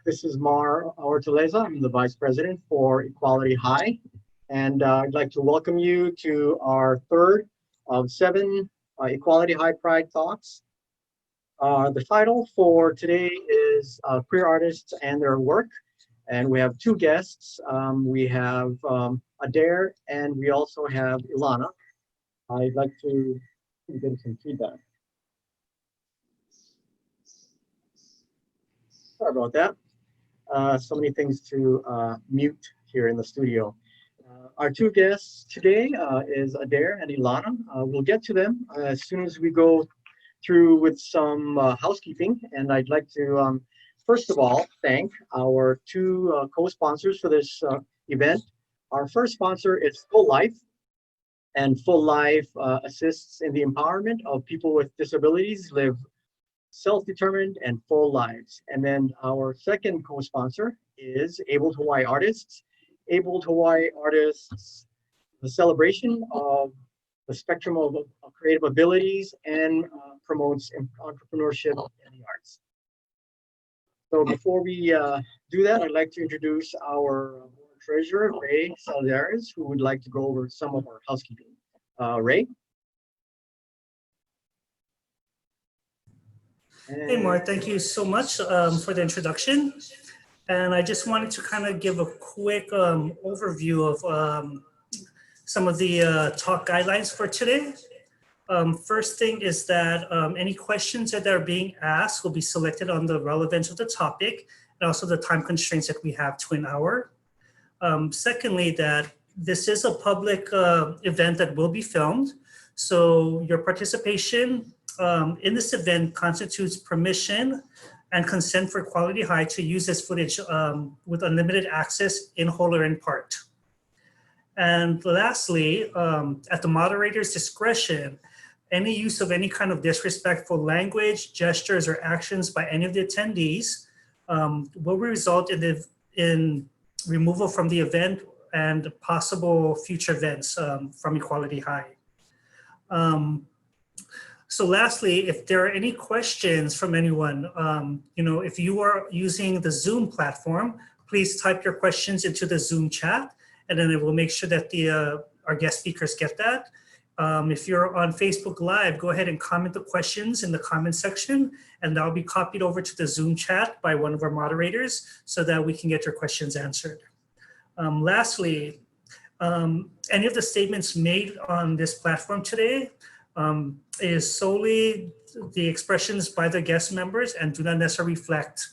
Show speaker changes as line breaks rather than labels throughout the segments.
This is Mar Ortoleza. I'm the Vice President for Equality High. And I'd like to welcome you to our third of 7 Equality High Pride Talks. The title for today is Queer Artists and Their Work. And we have 2 guests. We have Adare and we also have Ilana. I'd like to get some feedback. Sorry about that. So many things to mute here in the studio. Our 2 guests today is Adare and Ilana. We'll get to them as soon as we go through with some housekeeping. And I'd like to, first of all, thank our 2 co-sponsors for this event. Our first sponsor is Full Life. And Full Life assists in the empowerment of people with disabilities live self-determined and full lives. And then our second co-sponsor is Able to Hawaii Artists. Able to Hawaii Artists, the celebration of the spectrum of creative abilities and promotes entrepreneurship in the arts. So before we do that, I'd like to introduce our board treasurer, Ray Saldares, who would like to go over some of our housekeeping. Ray?
Hey, Mark, thank you so much for the introduction. And I just wanted to kind of give a quick overview of some of the talk guidelines for today. First thing is that any questions that are being asked will be selected on the relevance of the topic and also the time constraints that we have to an hour. Secondly, that this is a public event that will be filmed. So your participation in this event constitutes permission and consent for Equality High to use this footage with unlimited access in whole or in part. And lastly, at the moderator's discretion, any use of any kind of disrespectful language, gestures, or actions by any of the attendees will result in removal from the event and possible future events from Equality High. So lastly, if there are any questions from anyone, if you are using the Zoom platform, please type your questions into the Zoom chat, and then it will make sure that our guest speakers get that. If you're on Facebook Live, go ahead and comment the questions in the comment section, and that'll be copied over to the Zoom chat by one of our moderators so that we can get your questions answered. Lastly, any of the statements made on this platform today is solely the expressions by the guest members and do not necessarily reflect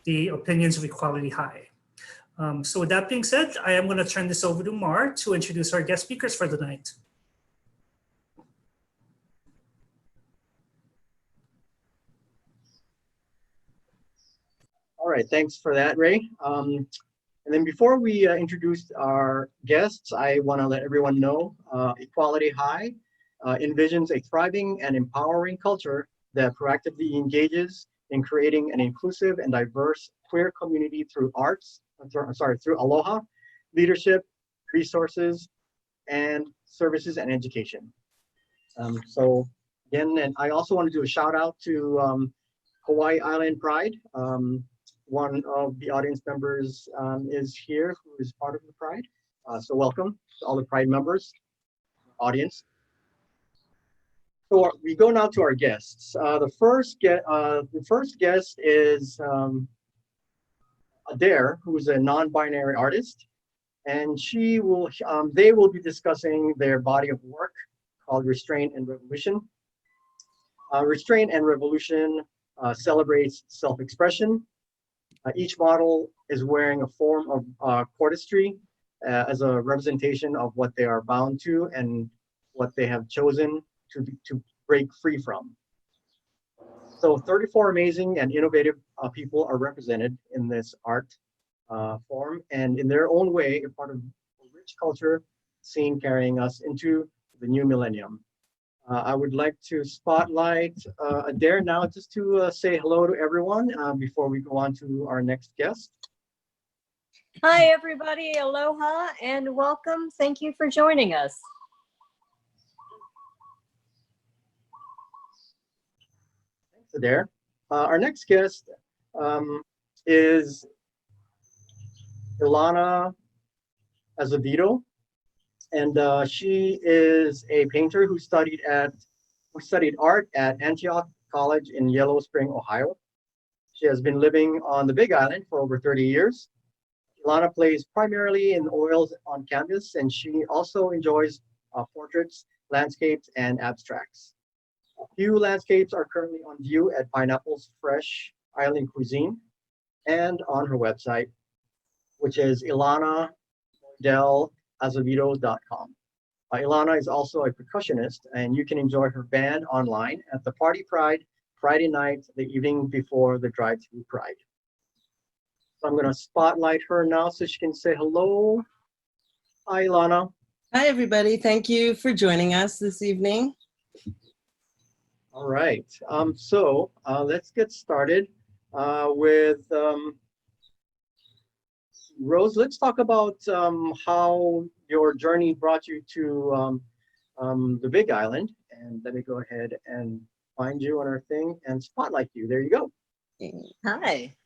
the opinions of Equality High. So with that being said, I am going to turn this over to Mar to introduce our guest speakers for the night.
All right, thanks for that, Ray. And then before we introduce our guests, I want to let everyone know Equality High envisions a thriving and empowering culture that proactively engages in creating an inclusive and diverse queer community through through aloha, leadership, resources, and services and education. So again, and I also want to do a shout out to Hawaii Island Pride. One of the audience members is here who is part of the Pride. So welcome to all the Pride members, audience. So we go now to our guests. The first guest is Adare, who is a non-binary artist, and they will be discussing their body of work called Restraint and Revolution. Restraint and Revolution celebrates self-expression. Each model is wearing a form of cordistry as a representation of what they are bound to and what they have chosen to break free from. So 34 amazing and innovative people are represented in this art form, and in their own way, a part of a rich culture scene carrying us into the new millennium. I would like to spotlight Adare now just to say hello to everyone before we go on to our next guest.
Hi, everybody. Aloha and welcome. Thank you for joining us.
Thanks, Adare. Our next guest is Ilana Acevedo, and she is a painter who studied art at Antioch College in Yellow Spring, Ohio. She has been living on the Big Island for over 30 years. Ilana plays primarily in oils on canvas, and she also enjoys portraits, landscapes, and abstracts. A few landscapes are currently on view at Pineapple's Fresh Island Cuisine and on her website, which is ilanamodelazevedo.com. Ilana is also a percussionist, and you can enjoy her band online at the Party Pride Friday night, the evening before the drive-through Pride. So I'm going to spotlight her now so she can say hello. Hi, Ilana.
Hi, everybody. Thank you for joining us this evening.
All right. Let's get started with Rose. Let's talk about how your journey brought you to the Big Island. And let me go ahead and find you on our thing and spotlight you. There you go.
Hi.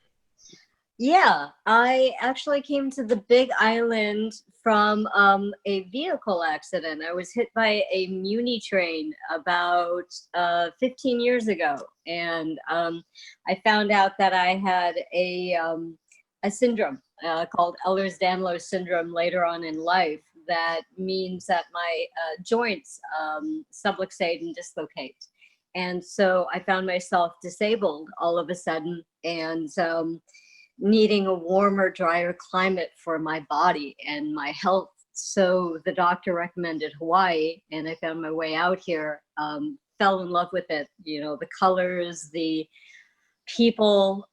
Yeah, I actually came to the Big Island from a vehicle accident. I was hit by a Muni train about 15 years ago, and I found out that I had a syndrome called Ehlers-Danlos syndrome later on in life. That means that my joints subluxate and dislocate. And so I found myself disabled all of a sudden, and needing a warmer, drier climate for my body and my health. So the doctor recommended Hawaii, and I found my way out here, fell in love with it. You know, the colors, the people,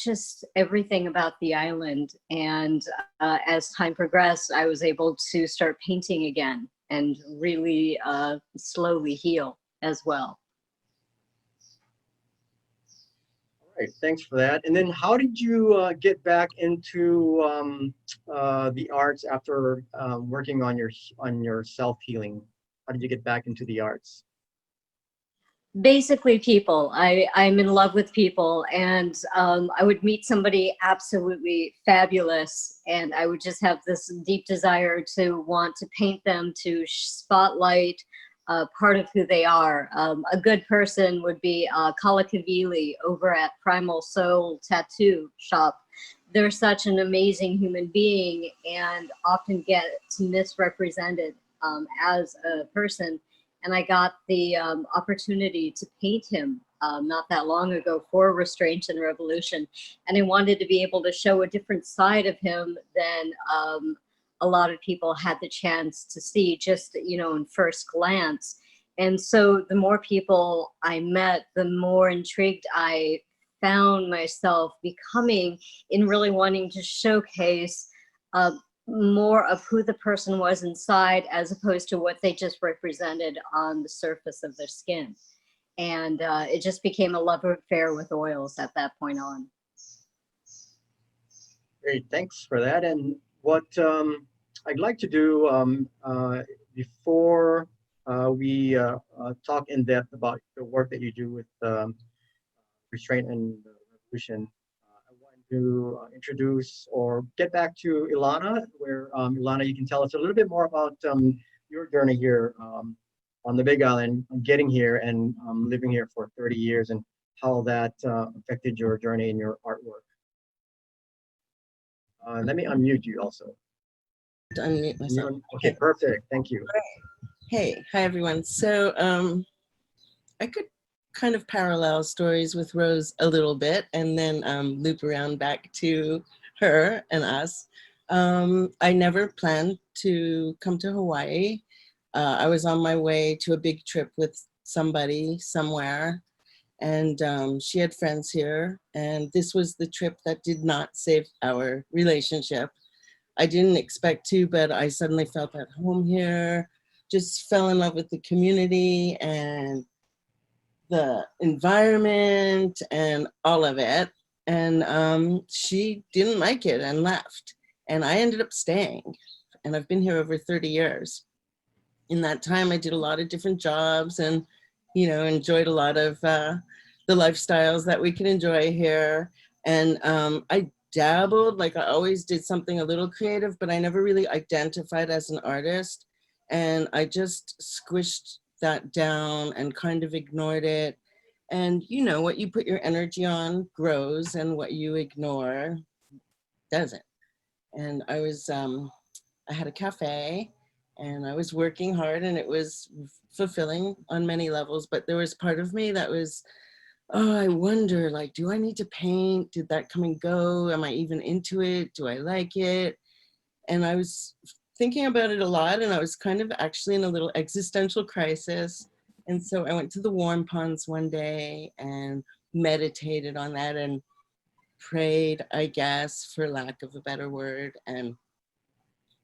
just everything about the island. And as time progressed, I was able to start painting again and really slowly heal as well.
Right, thanks for that. And then how did you get back into the arts after working on your self-healing? How did you get back into the arts?
Basically people. I'm in love with people, and I would meet somebody absolutely fabulous, and I would just have this deep desire to want to paint them, to spotlight part of who they are. A good person would be Kala Kavili over at Primal Soul Tattoo Shop. They're such an amazing human being and often get misrepresented as a person. And I got the opportunity to paint him not that long ago for Restraint and Revolution. And I wanted to be able to show a different side of him than a lot of people had the chance to see just, you know, in first glance. And so the more people I met, the more intrigued I found myself becoming in really wanting to showcase more of who the person was inside as opposed to what they just represented on the surface of their skin. And it just became a love affair with oils at that point on.
Great, thanks for that. And what I'd like to do before we talk in depth about the work that you do with Restraint and Revolution, I want to introduce or get back to Ilana, where Ilana, you can tell us a little bit more about your journey here on the Big Island, getting here and living here for 30 years and how that affected your journey and your artwork. Let me unmute you also.
To unmute myself.
Okay, perfect. Thank you.
Hey, hi everyone. So I could kind of parallel stories with Rose a little bit and then loop around back to her and us. I never planned to come to Hawaii. I was on my way to a big trip with somebody somewhere, and she had friends here, and this was the trip that did not save our relationship. I didn't expect to, but I suddenly felt at home here, just fell in love with the community and the environment and all of it. And she didn't like it and left. And I ended up staying. And I've been here over 30 years. In that time, I did a lot of different jobs and, you know, enjoyed a lot of the lifestyles that we can enjoy here. And I dabbled, like I always did something a little creative, but I never really identified as an artist. And I just squished that down and kind of ignored it. And you know, what you put your energy on grows, and what you ignore doesn't. And I was, I had a cafe, and I was working hard, and it was fulfilling on many levels, but there was part of me that was, oh, I wonder, like, do I need to paint? Did that come and go? Am I even into it? Do I like it? And I was thinking about it a lot, and I was kind of actually in a little existential crisis. And so I went to the warm ponds one day and meditated on that and prayed, I guess, for lack of a better word, and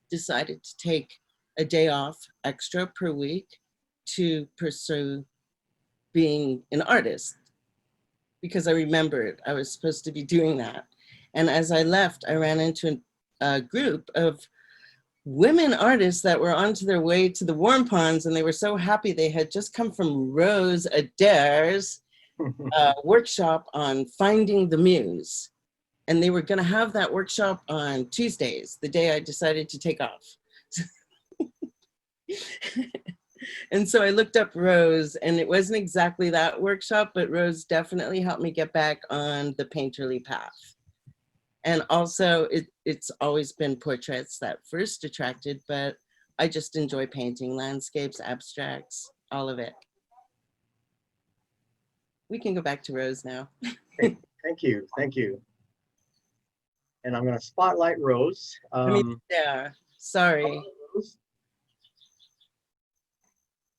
decided to take a day off extra per week to pursue being an artist, because I remembered I was supposed to be doing that. And as I left, I ran into a group of women artists that were onto their way to the warm ponds, and they were so happy. They had just come from Rose Adare's workshop on finding the muse. And they were going to have that workshop on Tuesdays, the day I decided to take off. And so I looked up Rose, and it wasn't exactly that workshop, but Rose definitely helped me get back on the painterly path. And also it's always been portraits that first attracted, but I just enjoy painting landscapes, abstracts, all of it. We can go back to Rose now.
Okay, thank you, thank you. And I'm going to spotlight Rose.
Yeah, sorry.
Rose.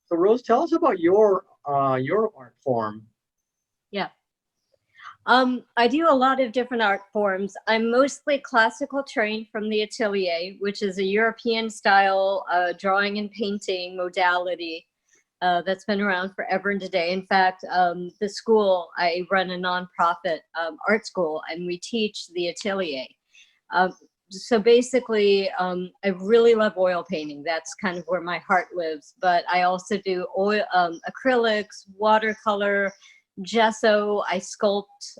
So Rose, tell us about your art form.
Yeah. I do a lot of different art forms. I'm mostly classical trained from the atelier, which is a European style drawing and painting modality that's been around forever and today. In fact, the school, I run a nonprofit art school, and we teach the atelier. So basically, I really love oil painting. That's kind of where my heart lives. But I also do oil, acrylics, watercolor, gesso. I sculpt.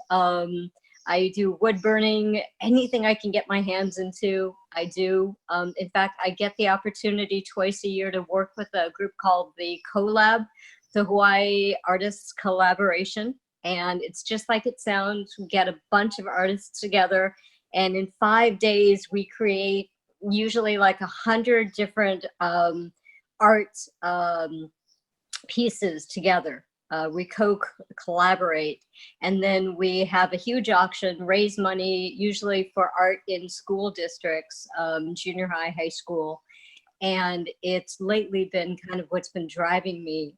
I do wood burning. Anything I can get my hands into, I do. In fact, I get the opportunity twice a year to work with a group called the CoLab, the Hawaii Artists Collaboration. And it's just like it sounds. We get a bunch of artists together, and in 5 days, we create usually like 100 different art pieces together. We collaborate, and then we have a huge auction, raise money, usually for art in school districts, junior high, high school. And it's lately been kind of what's been driving me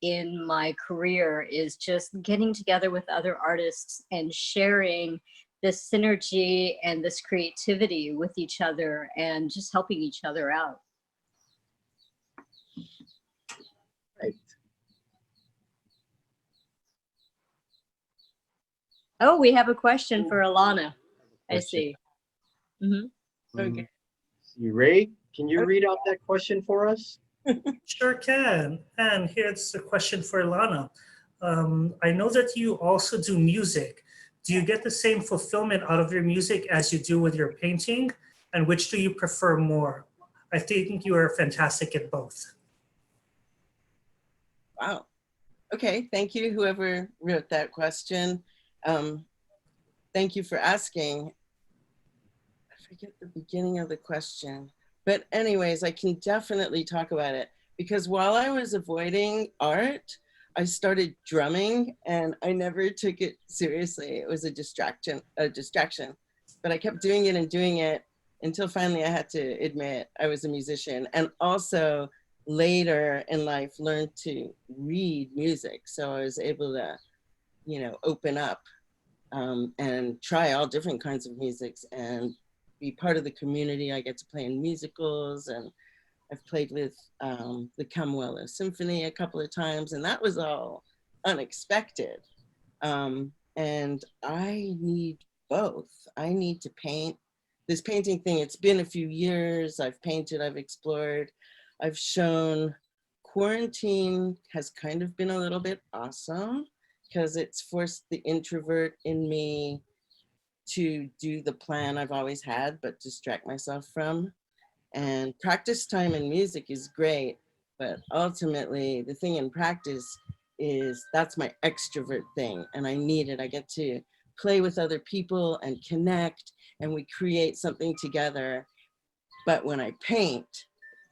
in my career, is just getting together with other artists and sharing this synergy and this creativity with each other, and just helping each other out.
Right.
Oh, we have a question for Ilana. I see. Mm-hmm.
Okay.
See, Ray, can you read out that question for us?
Sure can. And here's a question for Ilana. I know that you also do music. Do you get the same fulfillment out of your music as you do with your painting? And which do you prefer more? I think you are fantastic at both.
Wow. Okay, thank you, whoever wrote that question. Thank you for asking. I forget the beginning of the question. But anyways, I can definitely talk about it, because while I was avoiding art, I started drumming, and I never took it seriously. It was a distraction. But I kept doing it and doing it until finally I had to admit I was a musician. And also later in life learned to read music. So I was able to, you know, open up and try all different kinds of musics and be part of the community. I get to play in musicals, and I've played with the Camuelo Symphony a couple of times, and that was all unexpected. And I need both. I need to paint. This painting thing, it's been a few years. I've painted, I've explored, I've shown. Quarantine has kind of been a little bit awesome, because it's forced the introvert in me to do the plan I've always had, but distract myself from. And practice time in music is great, but ultimately the thing in practice is that's my extrovert thing, and I need it. I get to play with other people and connect, and we create something together. But when I paint,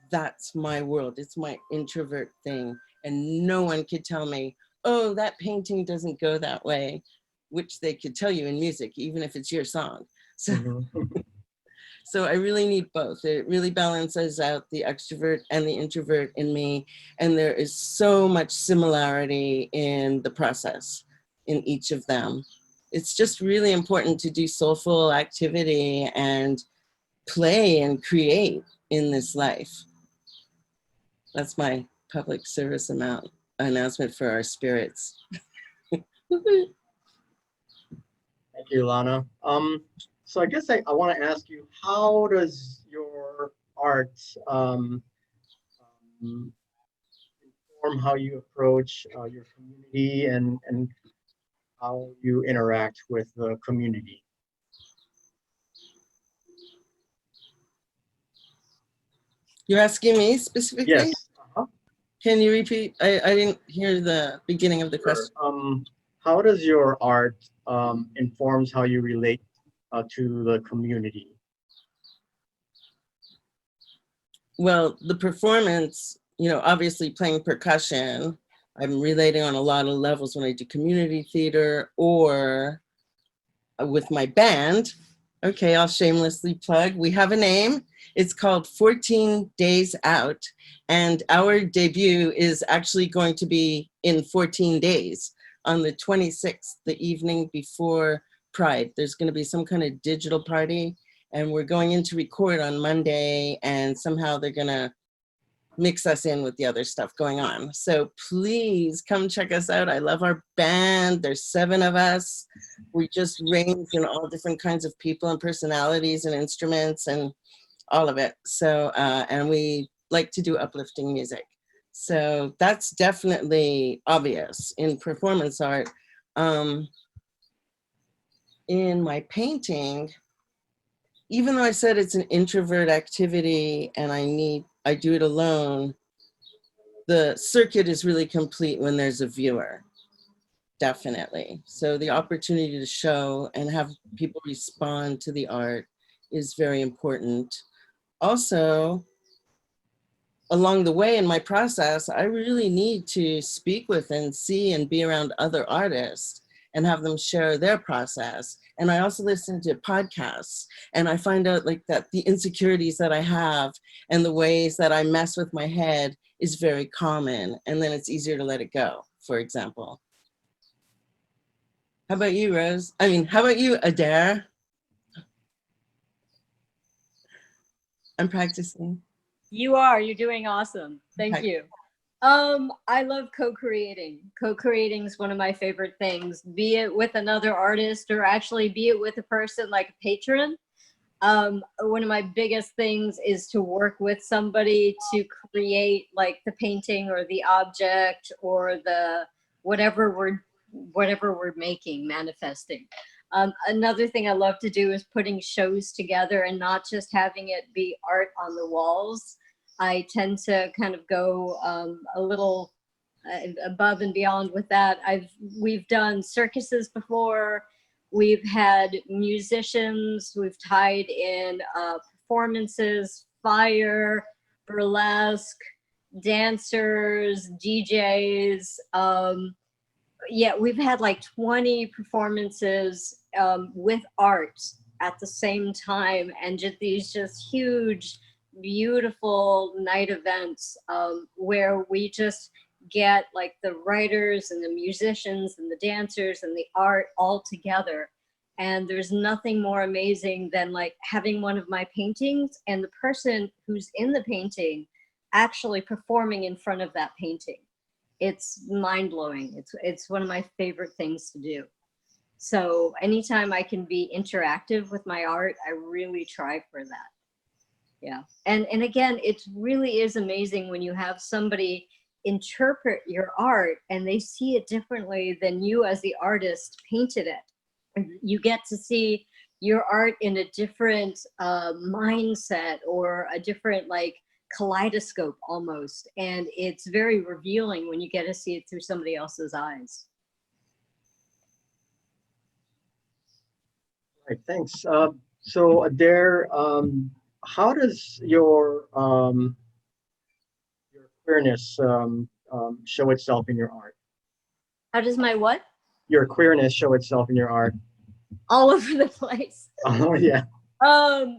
that's my world. It's my introvert thing, and no one could tell me, oh, that painting doesn't go that way, which they could tell you in music, even if it's your song. So.
Mhm.
So I really need both. It really balances out the extrovert and the introvert in me. And there is so much similarity in the process in each of them. It's just really important to do soulful activity and play and create in this life. That's my public service announcement for our spirits.
Thank you, Ilana. So I guess I want to ask you, how does your art inform how you approach your community and how you interact with the community?
You're asking me specifically?
Yes. Uh-huh.
Can you repeat? I didn't hear the beginning of the
Sure.
question.
How does your art informs how you relate to the community?
Well, the performance, you know, obviously playing percussion, I'm relating on a lot of levels when I do community theater or with my band. Okay, I'll shamelessly plug. We have a name. It's called 14 Days Out. And our debut is actually going to be in 14 days on the 26th, the evening before Pride. There's going to be some kind of digital party. And we're going in to record on Monday. And somehow they're going to mix us in with the other stuff going on. So please come check us out. I love our band. There's 7 of us. We just range in all different kinds of people and personalities and instruments and all of it. So, and we like to do uplifting music. So that's definitely obvious in performance art. In my painting, even though I said it's an introvert activity and I do it alone, the circuit is really complete when there's a viewer, definitely. So the opportunity to show and have people respond to the art is very important. Also, along the way in my process, I really need to speak with and see and be around other artists and have them share their process. And I also listen to podcasts and I find out like that the insecurities that I have and the ways that I mess with my head is very common. And then it's easier to let it go, for example. How about you, Rose? I mean, how about you, Adare? I'm practicing.
You're doing awesome. Thank
Okay.
you. I love co-creating. Co-creating is one of my favorite things, be it with another artist or actually be it with a person like a patron. One of my biggest things is to work with somebody to create like the painting or the object or the whatever we're making, manifesting. Another thing I love to do is putting shows together and not just having it be art on the walls. I tend to kind of go a little above and beyond with that. We've done circuses before. We've had musicians. We've tied in performances, fire, burlesque, dancers, DJs. Yeah, we've had like 20 performances with art at the same time, and just these just huge, beautiful night events where we just get like the writers and the musicians and the dancers and the art all together. And there's nothing more amazing than like having one of my paintings and the person who's in the painting actually performing in front of that painting. It's mind-blowing. It's one of my favorite things to do. So anytime I can be interactive with my art, I really try for that. Yeah. And again, it really is amazing when you have somebody interpret your art and they see it differently than you as the artist painted it. You get to see your art in a different mindset or a different like kaleidoscope almost. And it's very revealing when you get to see it through somebody else's eyes.
Right, thanks. So Adair, how does your queerness show itself in your art?
How does my what?
Your queerness show itself in your art?
All over the place.
Oh yeah.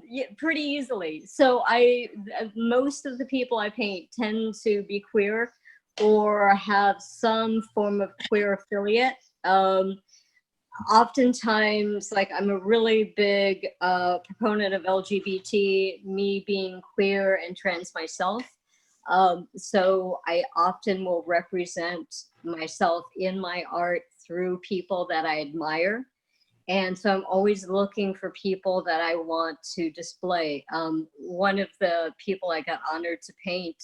Yeah, pretty easily. So most of the people I paint tend to be queer or have some form of queer affiliate. Oftentimes, like, I'm a really big proponent of LGBT, me being queer and trans myself. So I often will represent myself in my art through people that I admire. And so I'm always looking for people that I want to display. One of the people I got honored to paint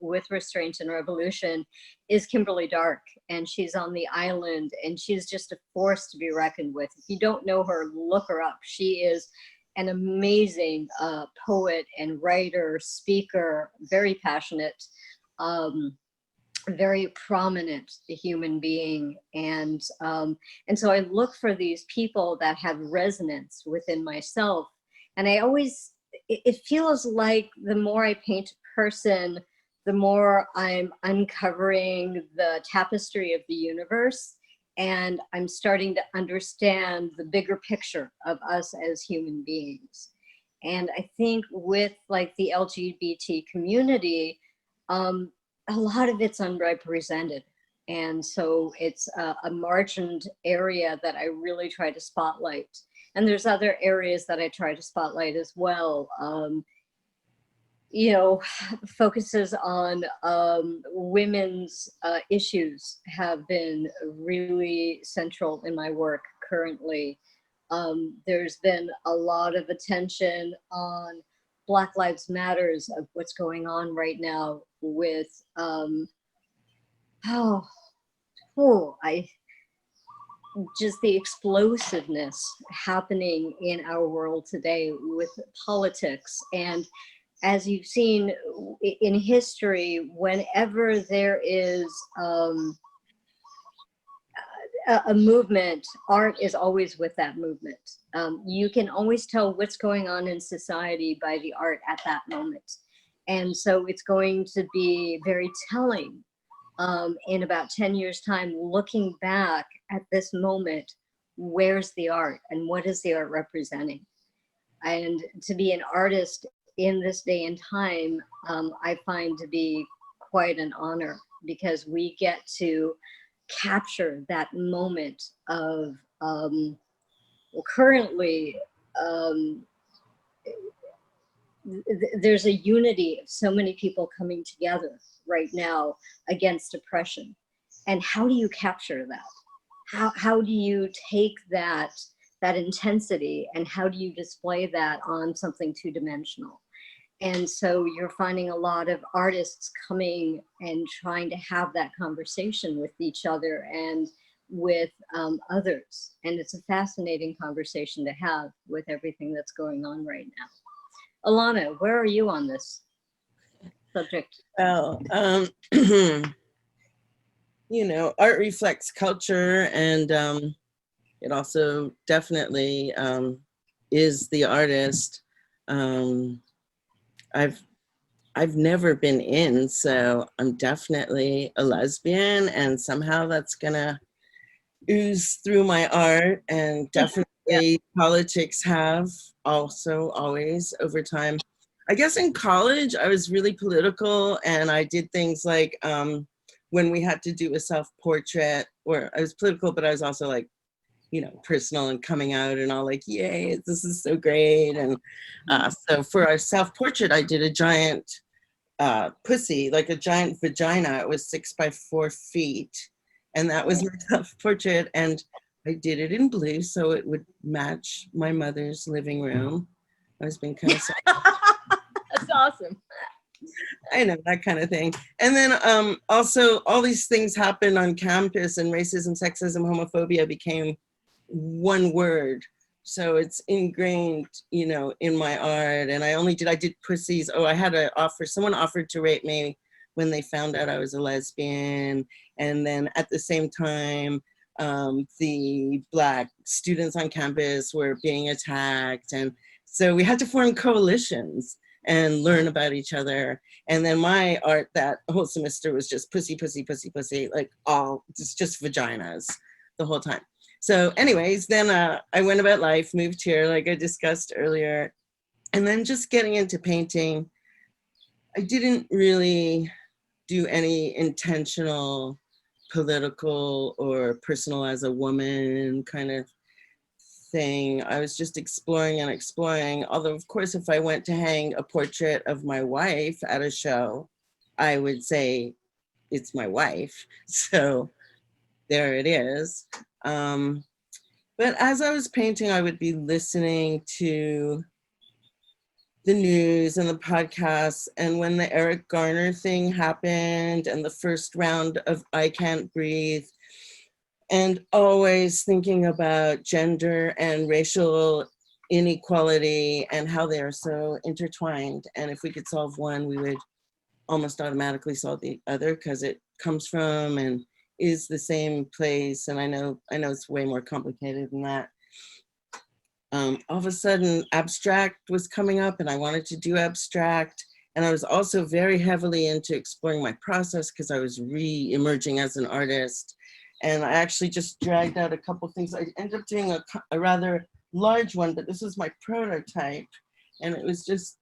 with Restraint and Revolution is Kimberly Dark, and she's on the island, and she's just a force to be reckoned with. If you don't know her, look her up. She is an amazing poet and writer, speaker, very passionate, very prominent human being. And so I look for these people that have resonance within myself. And I always, it feels like the more I paint a person, the more I'm uncovering the tapestry of the universe. And I'm starting to understand the bigger picture of us as human beings. And I think with like the LGBT community, a lot of it's unrepresented. And so it's a margined area that I really try to spotlight. And there's other areas that I try to spotlight as well. You know, focuses on women's issues have been really central in my work currently. There's been a lot of attention on Black Lives Matters of what's going on right now with, just the explosiveness happening in our world today with politics. And as you've seen in history, whenever there is a movement, art is always with that movement. You can always tell what's going on in society by the art at that moment. And so it's going to be very telling in about 10 years' time, looking back at this moment, where's the art and what is the art representing? And to be an artist in this day and time, I find to be quite an honor, because we get to capture that moment of, currently, there's a unity of so many people coming together right now against oppression. And how do you capture that? How do you take that intensity, and how do you display that on something two-dimensional? And so you're finding a lot of artists coming and trying to have that conversation with each other and with others. And it's a fascinating conversation to have with everything that's going on right now. Ilana, where are you on this subject?
Well, you know, art reflects culture, and it also definitely is the artist. I've never been in, so I'm definitely a lesbian, and somehow that's gonna ooze through my art, and definitely yeah. Politics have also always over time. I guess in college I was really political, and I did things like when we had to do a self-portrait, or I was political, but I was also like, you know, personal and coming out and all like, yay, this is so great. And so for our self-portrait, I did a giant pussy, like a giant vagina. It was 6 by 4 feet. And that was my self-portrait. And I did it in blue, so it would match my mother's living room. I was being kind of
That's awesome.
I know, that kind of thing. And then also all these things happened on campus, and racism, sexism, homophobia became one word So it's ingrained, you know, in my art. And I did pussies. Oh, I had someone offered to rape me when they found out I was a lesbian. And then at the same time, the Black students on campus were being attacked. And so we had to form coalitions and learn about each other. And then my art that whole semester was just pussy, pussy, pussy, pussy, like just vaginas the whole time. So anyways, then I went about life, moved here, like I discussed earlier, and then just getting into painting. I didn't really do any intentional political or personal as a woman kind of thing. I was just exploring and exploring. Although, of course, if I went to hang a portrait of my wife at a show, I would say it's my wife. So there it is. But as I was painting, I would be listening to the news and the podcasts. And when the Eric Garner thing happened and the first round of I Can't Breathe, and always thinking about gender and racial inequality and how they are so intertwined. And if we could solve one, we would almost automatically solve the other because it comes from and is the same place. And I know it's way more complicated than that. All of a sudden, abstract was coming up and I wanted to do abstract. And I was also very heavily into exploring my process because I was re-emerging as an artist. And I actually just dragged out a couple things. I ended up doing a rather large one, but this was my prototype. And it was just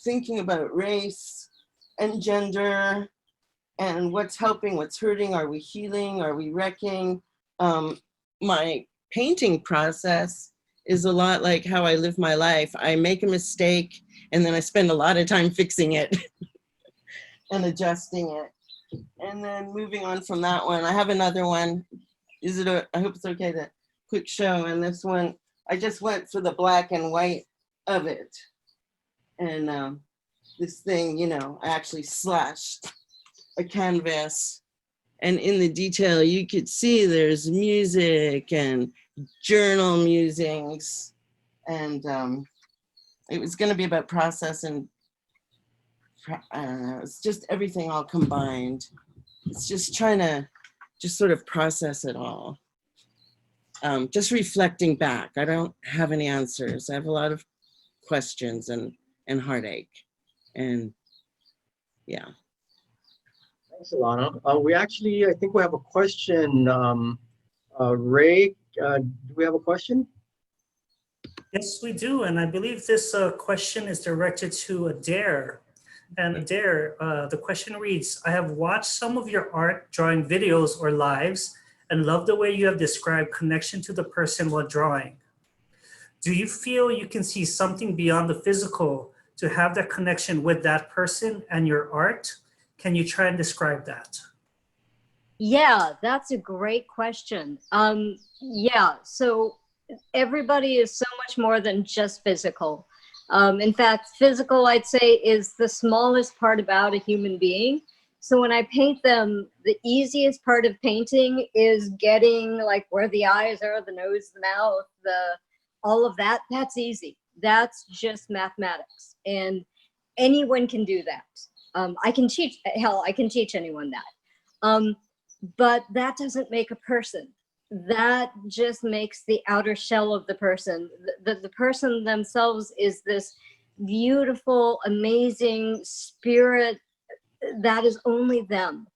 thinking about race and gender and what's helping, what's hurting, are we healing, are we wrecking? My painting process is a lot like how I live my life. I make a mistake and then I spend a lot of time fixing it and adjusting it. And then moving on from that one, I have another one. I hope it's okay to quick show. And this one, I just went for the black and white of it. And this thing, you know, I actually slashed a canvas. And in the detail, you could see there's music and journal musings. And it was gonna be about process and I don't know, it's just everything all combined. It's just trying to just sort of process it all. Just reflecting back. I don't have any answers. I have a lot of questions and heartache. And yeah.
Thanks, Ilana. We actually, I think we have a question. Ray, do we have a question?
Yes, we do. And I believe this question is directed to Adare. And Adare, the question reads, I have watched some of your art, drawing videos or lives, and love the way you have described connection to the person while drawing. Do you feel you can see something beyond the physical to have that connection with that person and your art? Can you try and describe that?
Yeah, that's a great question. Yeah, so everybody is so much more than just physical. In fact, physical, I'd say, is the smallest part about a human being. So when I paint them, the easiest part of painting is getting like where the eyes are, the nose, the mouth, all of that. That's easy. That's just mathematics. And anyone can do that. I can teach anyone that. But that doesn't make a person. That just makes the outer shell of the person. The person themselves is this beautiful, amazing spirit that is only them.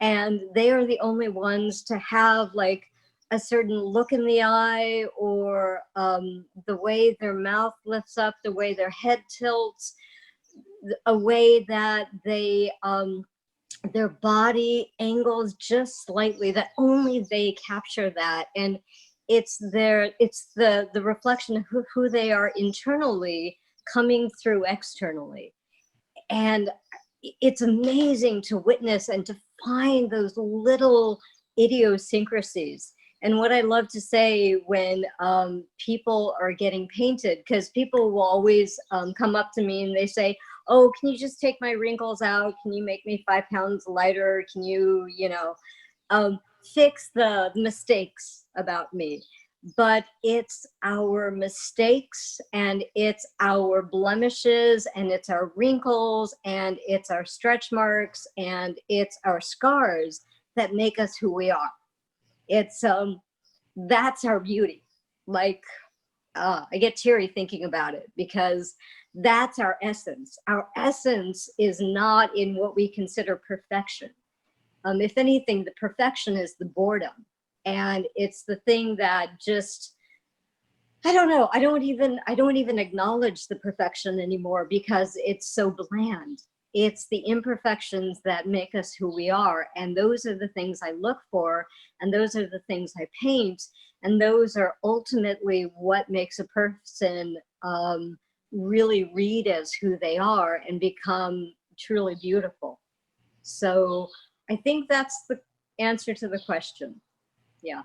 And they are the only ones to have like a certain look in the eye, or the way their mouth lifts up, the way their head tilts, a way that they their body angles just slightly, that only they capture that. And it's the reflection of who they are internally coming through externally. And it's amazing to witness and to find those little idiosyncrasies. And what I love to say when people are getting painted, because people will always come up to me and they say, oh, can you just take my wrinkles out? Can you make me 5 pounds lighter? Can you, fix the mistakes about me? but it's our mistakes and it's our blemishes and it's our wrinkles and it's our stretch marks and it's our scars that make us who we are. It's that's our beauty. Like I get teary thinking about it, because that's our essence. Our essence is not in what we consider perfection. If anything, the perfection is the boredom. And it's the thing that just, I don't know, I don't even acknowledge the perfection anymore, because it's so bland. It's the imperfections that make us who we are. And those are the things I look for. And those are the things I paint. And those are ultimately what makes a person really read as who they are and become truly beautiful. So I think that's the answer to the question. Yeah.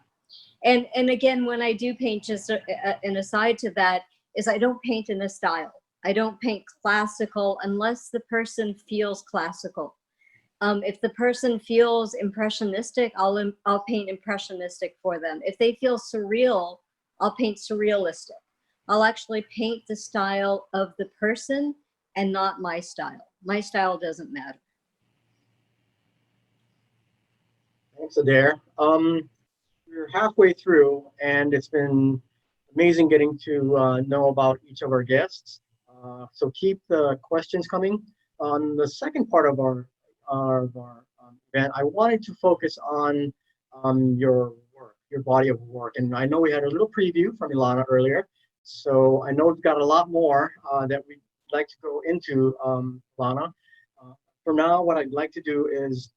And again, when I do paint, just an aside to that is I don't paint in a style. I don't paint classical unless the person feels classical. If the person feels impressionistic, I'll paint impressionistic for them. If they feel surreal, I'll paint surrealistic. I'll actually paint the style of the person and not my style. My style doesn't matter.
Thanks, Adare. We're halfway through, and it's been amazing getting to know about each of our guests. So keep the questions coming. On the second part of our event, I wanted to focus on your work, your body of work. And I know we had a little preview from Ilana earlier, so I know we've got a lot more that we'd like to go into, Ilana. For now, what I'd like to do is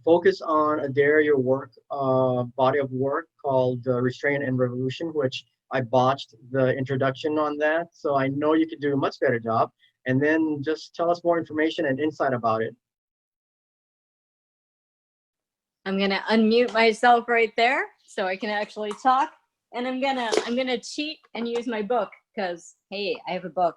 focus on Adare, your work, body of work called Restraint and Revolution, which I botched the introduction on that. So I know you could do a much better job. And then just tell us more information and insight about it.
I'm gonna unmute myself right there so I can actually talk. And I'm gonna cheat and use my book, because hey, I have a book.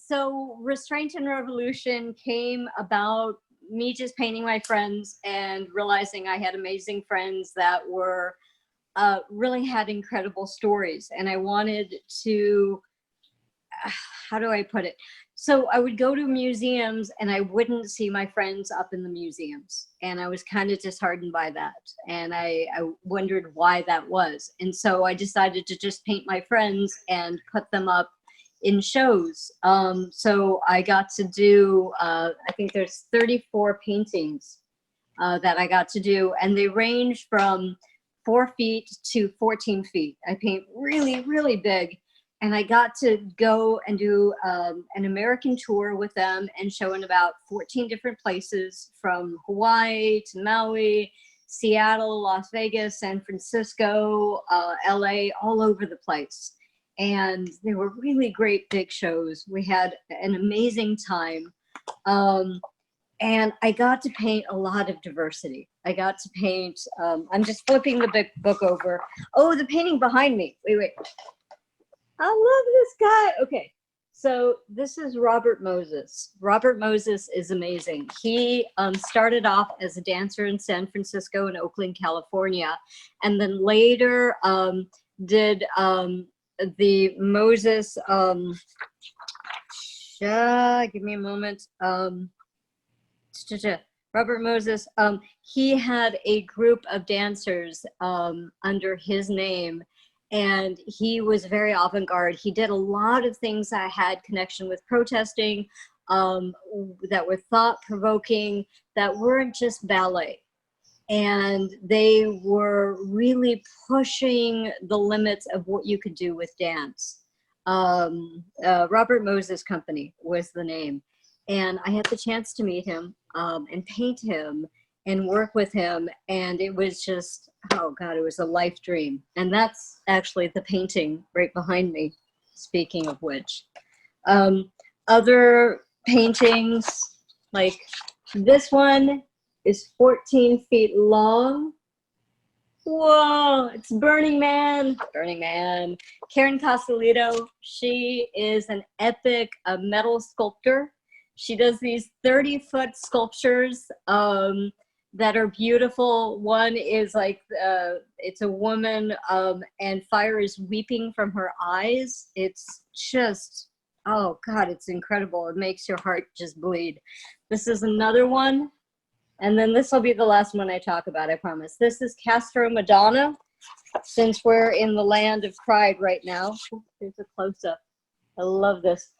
So Restraint and Revolution came about me just painting my friends and realizing I had amazing friends that were really had incredible stories. And I wanted to, how do I put it? So I would go to museums and I wouldn't see my friends up in the museums. And I was kind of disheartened by that. And I wondered why that was. And so I decided to just paint my friends and put them up in shows. So I got to do, I think there's 34 paintings that I got to do, and they range from 4 feet to 14 feet. I paint really, really big. And I got to go and do an American tour with them and show in about 14 different places, from Hawaii to Maui, Seattle, Las Vegas, San Francisco, LA, all over the place. And they were really great big shows. We had an amazing time. And I got to paint a lot of diversity. I got to paint, I'm just flipping the book over. Oh, the painting behind me. Wait. I love this guy. Okay, so this is Robert Moses. Robert Moses is amazing. He started off as a dancer in San Francisco and Oakland, California, and then later did the Moses, give me a moment. Robert Moses, he had a group of dancers under his name, and he was very avant-garde. He did a lot of things that had connection with protesting, that were thought-provoking, that weren't just ballet. And they were really pushing the limits of what you could do with dance. Robert Moses Company was the name. And I had the chance to meet him and paint him and work with him. And it was just, oh God, it was a life dream. And that's actually the painting right behind me, speaking of which. Other paintings, like this one is 14 feet long. Whoa, it's Burning Man. Burning Man. Karen Casalito, she is an epic metal sculptor. She does these 30-foot sculptures that are beautiful. One is like, it's a woman and fire is weeping from her eyes. It's just, oh God, it's incredible. It makes your heart just bleed. This is another one. And then this will be the last one I talk about, I promise. This is Castro Madonna, since we're in the land of pride right now. Here's a close-up. I love this.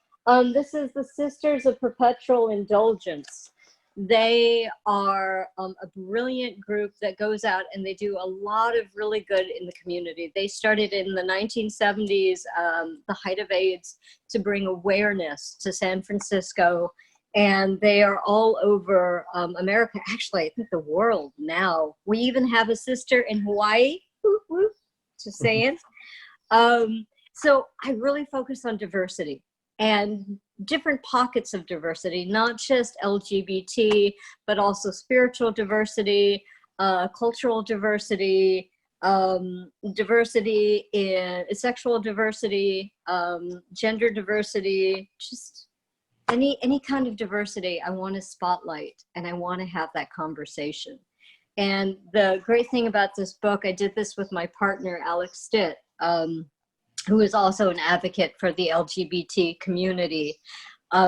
This is the Sisters of Perpetual Indulgence. They are a brilliant group that goes out and they do a lot of really good in the community. They started in the 1970s, the height of AIDS, to bring awareness to San Francisco. And they are all over America, actually, I think the world now. We even have a sister in Hawaii, whoop, whoop, just saying. So I really focus on diversity and different pockets of diversity, not just LGBT, but also spiritual diversity, cultural diversity, diversity in sexual diversity, gender diversity, just any kind of diversity I want to spotlight, and I want to have that conversation. And the great thing about this book, I did this with my partner, Alex Stitt, who is also an advocate for the LGBT community.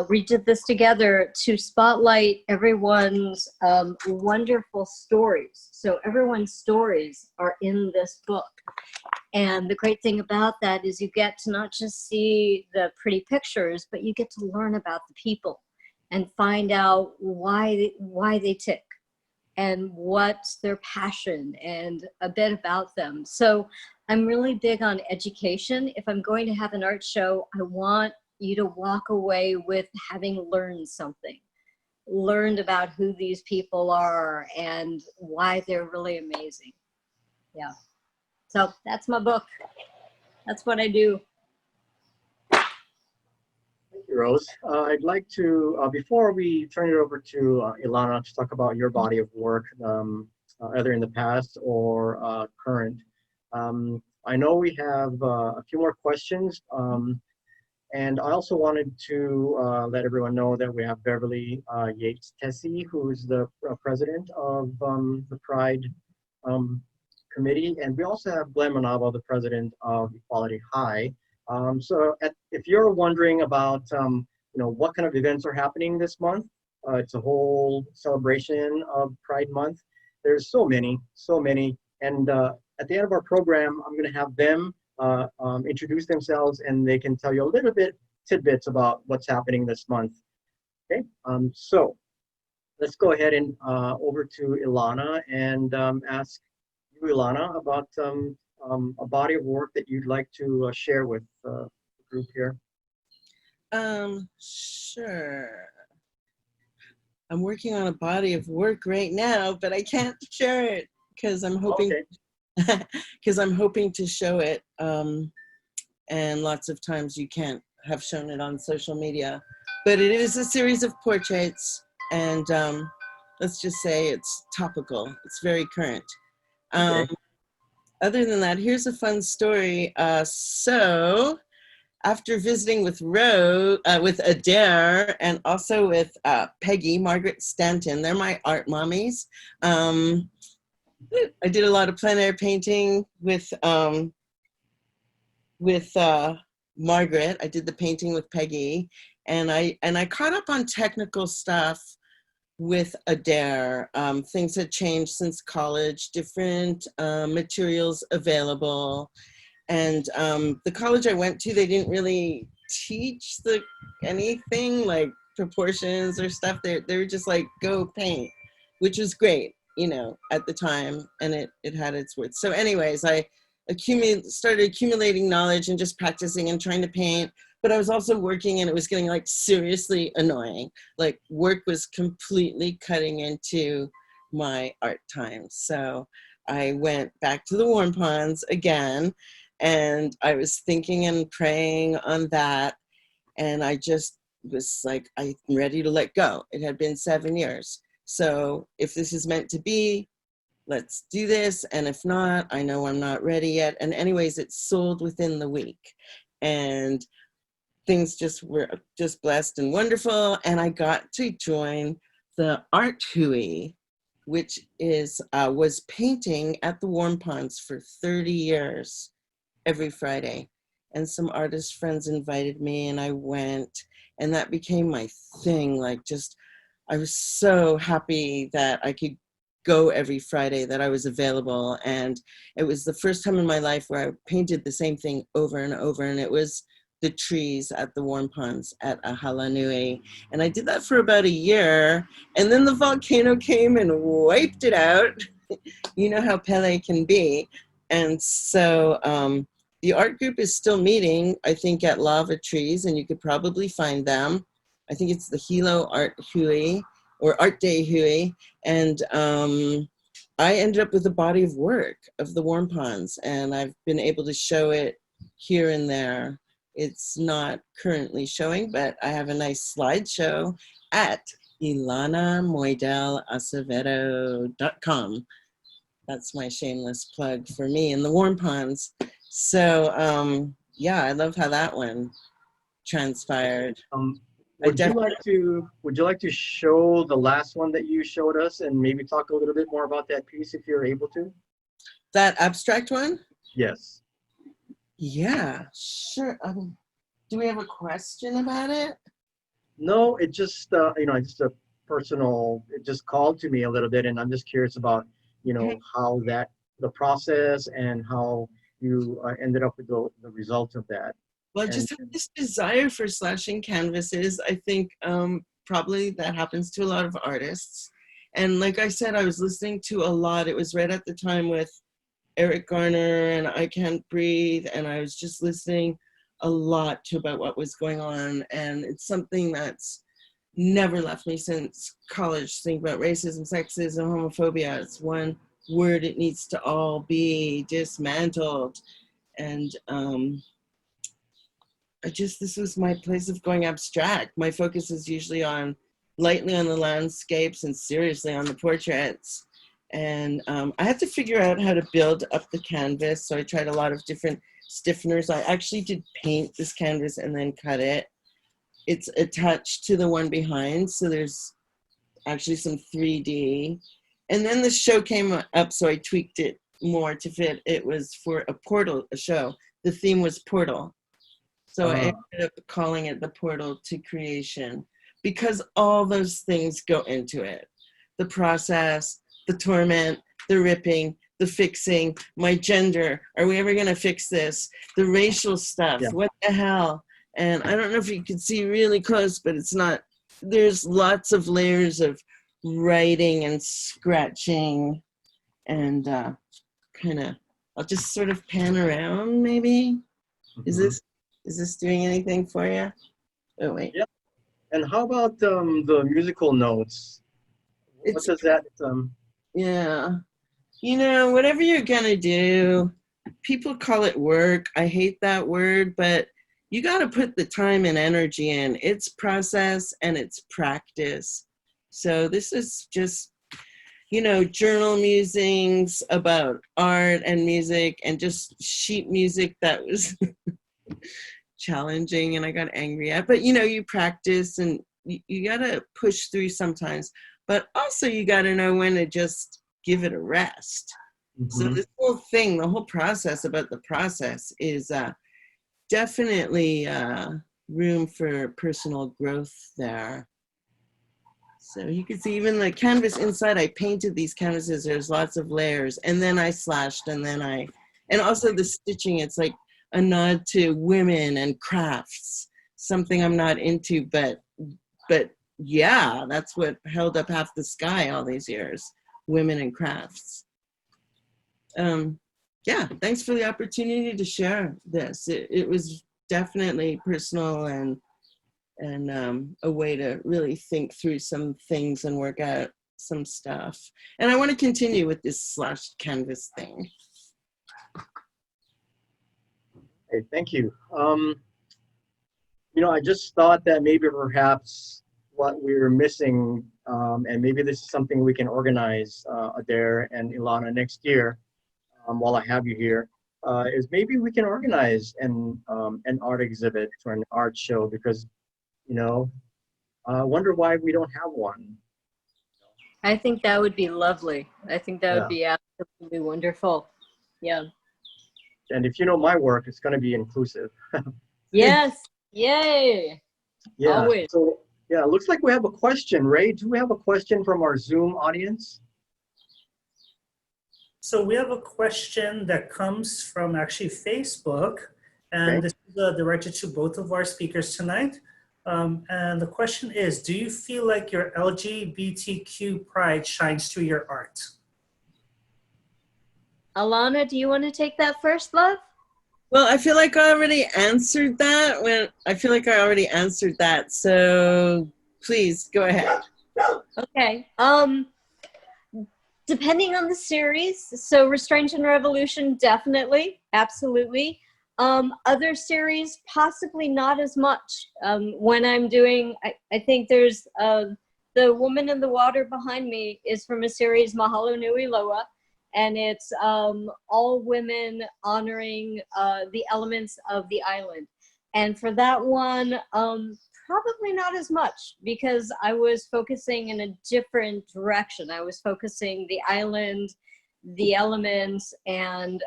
We did this together to spotlight everyone's wonderful stories. So everyone's stories are in this book. And the great thing about that is you get to not just see the pretty pictures, but you get to learn about the people and find out why they tick and what's their passion and a bit about them. So I'm really big on education. If I'm going to have an art show, I want you to walk away with having learned something, learned about who these people are and why they're really amazing. Yeah. So that's my book. That's what I do.
Thank you, Rose. I'd like to, before we turn it over to Ilana to talk about your body of work, either in the past or current, I know we have a few more questions. And I also wanted to let everyone know that we have Beverly Yates-Tessie, who's the president of the Pride Committee. And we also have Glenn Manavo, the president of Equality High. If you're wondering about what kind of events are happening this month, it's a whole celebration of Pride Month. There's so many. And at the end of our program, I'm going to have them introduce themselves, and they can tell you a little bit tidbits about what's happening this month. Okay, so let's go ahead and over to Ilana and ask you, Ilana, about a body of work that you'd like to share with the group here.
Sure. I'm working on a body of work right now, but I can't share it because I'm hoping. Okay. Because I'm hoping to show it, and lots of times you can't have shown it on social media, but it is a series of portraits, and let's just say it's topical. It's very current. Okay. Other than that, here's a fun story. So after visiting with with Adare, and also with Peggy, Margaret Stanton, they're my art mommies. I did a lot of plein air painting with Margaret. I did the painting with Peggy, and I caught up on technical stuff with Adare. Things had changed since college, different materials available, and the college I went to, they didn't really teach anything like proportions or stuff. They were just like, go paint, which was great, at the time, and it had its worth. So anyways, I started accumulating knowledge and just practicing and trying to paint, but I was also working, and it was getting like seriously annoying. Like work was completely cutting into my art time. So I went back to the warm ponds again, and I was thinking and praying on that, and I just was like, I'm ready to let go. It had been 7 years. So if this is meant to be, let's do this. And if not, I know I'm not ready yet. And anyways, it sold within the week. And things just were just blessed and wonderful. And I got to join the Art Hui which is was painting at the Warm Ponds for 30 years every Friday. And some artist friends invited me and I went, and that became my thing. Like, just, I was so happy that I could go every Friday, that I was available. And it was the first time in my life where I painted the same thing over and over. And it was the trees at the Warm Ponds at Ahalanui. And I did that for about a year. And then the volcano came and wiped it out. You know how Pele can be. And so the art group is still meeting, I think, at Lava Trees, and you could probably find them. I think it's the Hilo Art Hui, or Art Day Hui. And I ended up with a body of work of the Warm Ponds, and I've been able to show it here and there. It's not currently showing, but I have a nice slideshow at Ilana Moidel Acevedo.com. That's my shameless plug for me in the Warm Ponds. So yeah, I love how that one transpired.
Would you like to show the last one that you showed us and maybe talk a little bit more about that piece if you're able to?
That abstract one?
Yes.
Yeah, sure. Do we have a question about it?
No, it just just a personal. It just called to me a little bit, and I'm just curious about how the process and how you ended up with the result of that.
Well, just have this desire for slashing canvases. I think probably that happens to a lot of artists. And like I said, I was listening to a lot. It was right at the time with Eric Garner and I Can't Breathe. And I was just listening a lot to about what was going on. And it's something that's never left me since college, thinking about racism, sexism, homophobia. It's one word. It needs to all be dismantled. And this was my place of going abstract. My focus is usually lightly on the landscapes and seriously on the portraits. And I had to figure out how to build up the canvas. So I tried a lot of different stiffeners. I actually did paint this canvas and then cut it. It's attached to the one behind. So there's actually some 3D. And then the show came up, so I tweaked it more to fit. It was for a show. The theme was portal. So I ended up calling it the portal to creation, because all those things go into it. The process, the torment, the ripping, the fixing, my gender, are we ever gonna fix this? The racial stuff, What the hell? And I don't know if you can see really close, but it's not, there's lots of layers of writing and scratching and I'll just sort of pan around maybe.
Mm-hmm.
Is this doing anything for you? Oh, wait.
Yep. And how about the musical notes? What does that?
Yeah. Whatever you're going to do, people call it work. I hate that word, but you got to put the time and energy in. It's process and it's practice. So this is just, journal musings about art and music and just sheet music that was challenging and I got angry at, but you practice and you gotta push through sometimes, but also you gotta know when to just give it a rest. Mm-hmm. So this whole thing, the whole process about the process is definitely room for personal growth there. So you can see even the canvas inside, I painted these canvases, there's lots of layers, and then I slashed, and also the stitching, it's like a nod to women and crafts, something I'm not into, but yeah, that's what held up half the sky all these years, women and crafts. Yeah, thanks for the opportunity to share this. It was definitely personal and a way to really think through some things and work out some stuff. And I want to continue with this slashed canvas thing.
Okay, thank you. I just thought that maybe perhaps what we were missing, and maybe this is something we can organize, Adare and Ilana, next year, while I have you here, is maybe we can organize an art exhibit or an art show, because I wonder why we don't have one.
I think that would be lovely. I think that would be absolutely wonderful. Yeah.
And if you know my work, it's going to be inclusive.
Yes. Yay.
Yeah.
Always.
So yeah, looks like we have a question. Ray, do we have a question from our Zoom audience?
So we have a question that comes from actually Facebook, and
Okay.
this is directed to both of our speakers tonight. And the question is, do you feel like your LGBTQ pride shines through your art?
Ilana, do you want to take that first, love?
Well, I feel like I already answered that So please go ahead.
Okay. Depending on the series, so Restraint and Revolution, definitely, absolutely. Other series, possibly not as much. When I'm doing, I think there's the Woman in the Water behind me is from a series, Mahalo Nui Loa, and it's all women honoring the elements of the island. And for that one, probably not as much, because I was focusing in a different direction. I was focusing the island, the elements, and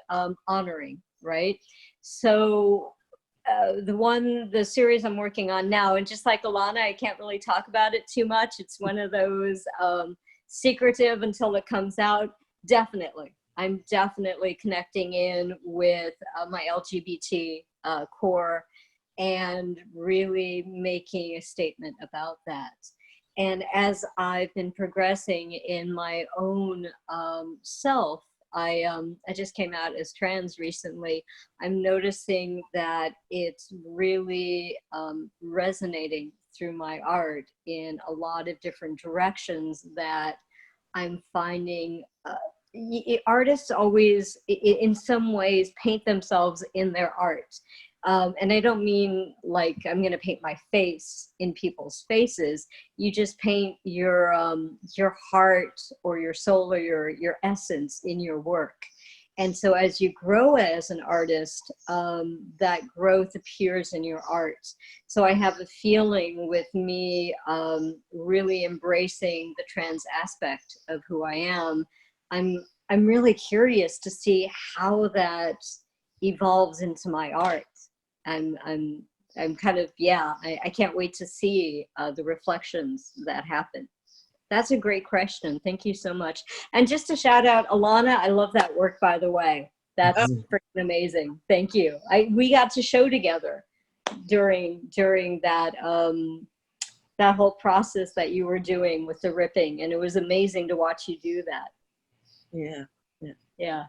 honoring, right? So the series I'm working on now, and just like Ilana, I can't really talk about it too much. It's one of those secretive until it comes out. Definitely. I'm definitely connecting in with my LGBT core and really making a statement about that. And as I've been progressing in my own self, I just came out as trans recently. I'm noticing that it's really resonating through my art in a lot of different directions that I'm finding artists always, in some ways, paint themselves in their art. And I don't mean like I'm going to paint my face in people's faces. You just paint your heart or your soul or your essence in your work. And so as you grow as an artist, that growth appears in your art. So I have a feeling with me really embracing the trans aspect of who I am. I'm really curious to see how that evolves into my art. I'm kind of, I can't wait to see the reflections that happen. That's a great question. Thank you so much. And just to shout out, Ilana, I love that work, by the way. That's freaking amazing. Thank you. We got to show together during that that whole process that you were doing with the ripping, and it was amazing to watch you do that.
Yeah.
Yeah.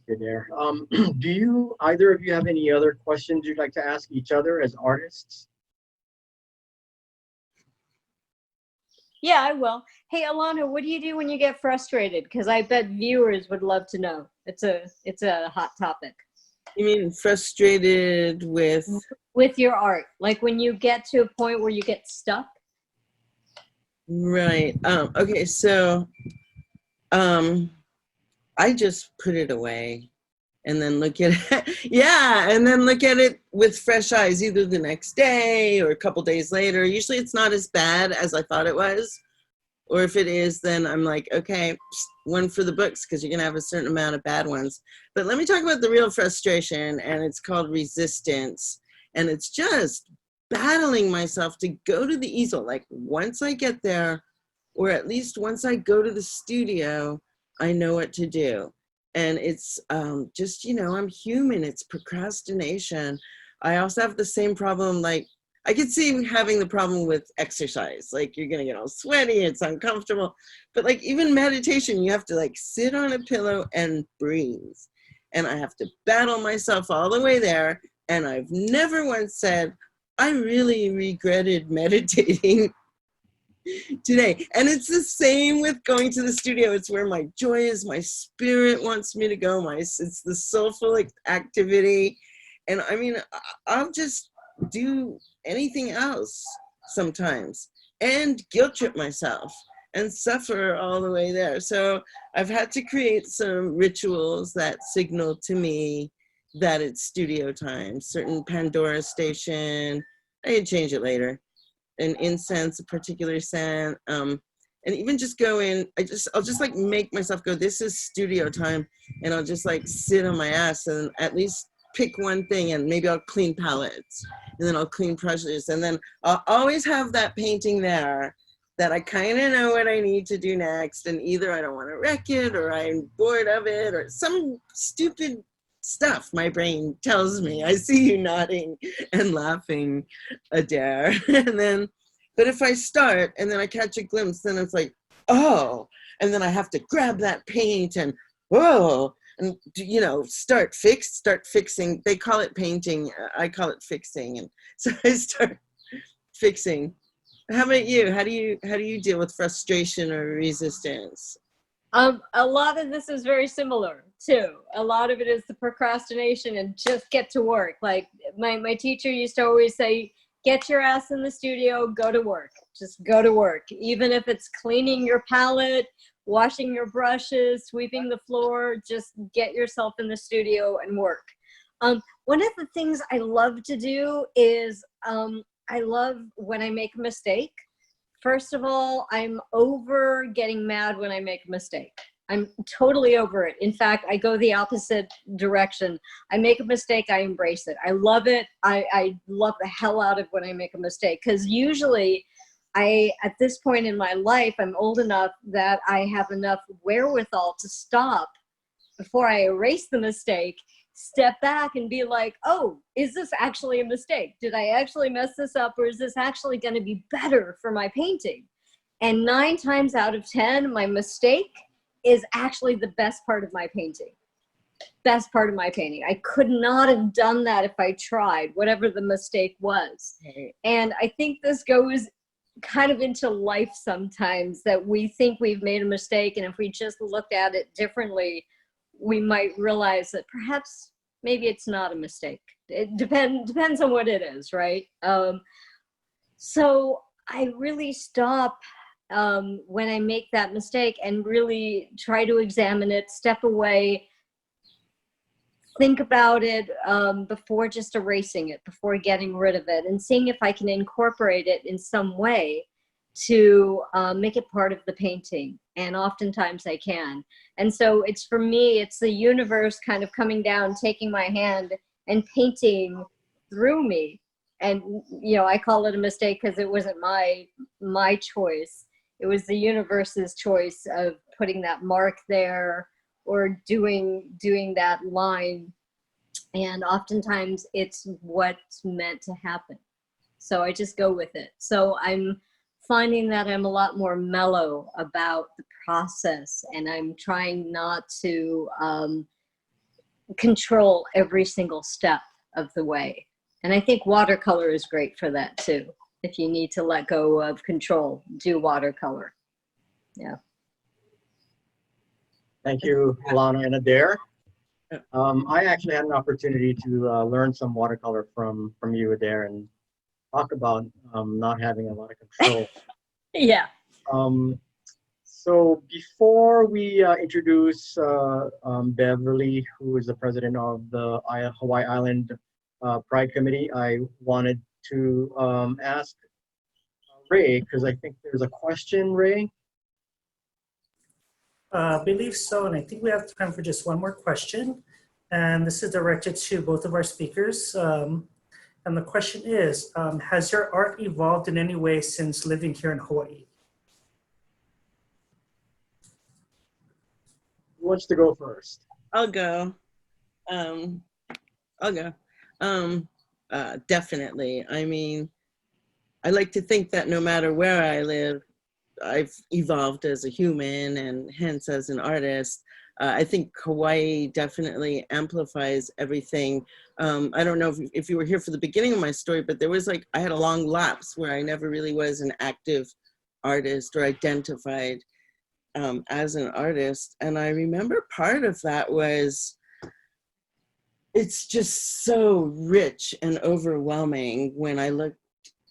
Good there. Do you, either of you, have any other questions you'd like to ask each other as artists?
Yeah, I will. Hey, Ilana, what do you do when you get frustrated? Because I bet viewers would love to know. It's a hot topic.
You mean frustrated with
your art? Like when you get to a point where you get stuck?
Right. Okay, so I just put it away and then look at it. Yeah, and then look at it with fresh eyes, either the next day or a couple days later. Usually it's not as bad as I thought it was. Or if it is, then I'm like, okay, one for the books, because you're going to have a certain amount of bad ones. But let me talk about the real frustration, and it's called resistance. And it's just battling myself to go to the easel. Like once I get there, or at least once I go to the studio, I know what to do. And it's just, I'm human. It's procrastination. I also have the same problem. Like I could see having the problem with exercise. Like you're going to get all sweaty. It's uncomfortable. But like even meditation, you have to like sit on a pillow and breathe. And I have to battle myself all the way there. And I've never once said, I really regretted meditating today. And it's the same with going to the studio. It's where my joy is. My spirit wants me to go. It's the soulful activity. And I mean, I'll just do anything else sometimes and guilt trip myself and suffer all the way there. So I've had to create some rituals that signal to me that it's studio time. Certain Pandora station, I can change it later. an incense, a particular scent, and even just go in, I'll just like make myself go, this is studio time, and I'll just like sit on my ass and at least pick one thing, and maybe I'll clean palettes, and then I'll clean brushes, and then I'll always have that painting there that I kind of know what I need to do next, and either I don't want to wreck it, or I'm bored of it, or some stupid stuff my brain tells me. I see you nodding and laughing, Adare. And then, but if I start and then I catch a glimpse, then it's like, oh, and then I have to grab that paint and whoa, and you know, start fixing. They call it painting, I call it fixing, and so I start fixing. How about you? How do you deal with frustration or resistance?
A lot of this is very similar too. A lot of it is the procrastination and just get to work. Like my teacher used to always say, get your ass in the studio, go to work. Just go to work. Even if it's cleaning your palette, washing your brushes, sweeping the floor, just get yourself in the studio and work. One of the things I love to do is I love when I make a mistake. First of all, I'm over getting mad when I make a mistake. I'm totally over it. In fact, I go the opposite direction. I make a mistake, I embrace it. I love it. I love the hell out of when I make a mistake, because usually at this point in my life, I'm old enough that I have enough wherewithal to stop before I erase the mistake, step back and be like, oh, is this actually a mistake? Did I actually mess this up, or is this actually going to be better for my painting? And 9 times out of 10, my mistake is actually the best part of my painting. Best part of my painting. I could not have done that if I tried, whatever the mistake was. And I think this goes kind of into life sometimes, that we think we've made a mistake, and if we just looked at it differently, we might realize that perhaps maybe it's not a mistake. It depends on what it is, right? So I really stop when I make that mistake and really try to examine it, step away, think about it before just erasing it, before getting rid of it, and seeing if I can incorporate it in some way to make it part of the painting. And oftentimes I can. And so it's, for me, it's the universe kind of coming down, taking my hand and painting through me. And, you know, I call it a mistake because it wasn't my choice. It was the universe's choice of putting that mark there or doing that line. And oftentimes it's what's meant to happen. So I just go with it. So I'm finding that I'm a lot more mellow about the process, and I'm trying not to control every single step of the way. And I think watercolor is great for that too. If you need to let go of control, do watercolor. Yeah.
Thank you, Ilana and Adare. I actually had an opportunity to learn some watercolor from you, Adare, and talk about not having a lot of control.
Yeah.
So before we introduce Beverly, who is the president of the Hawaii Island Pride Committee, I wanted to ask Ray, because I think there's a question, Ray.
I believe so, and I think we have time for just one more question. And this is directed to both of our speakers. And the question is, has your art evolved in any way since living here in Hawaii?
Who wants to go first?
I'll go. Definitely. I mean, I like to think that no matter where I live, I've evolved as a human and hence as an artist. I think Hawaii definitely amplifies everything. I don't know if you were here for the beginning of my story, but there was I had a long lapse where I never really was an active artist or identified as an artist. And I remember part of that was, it's just so rich and overwhelming when I looked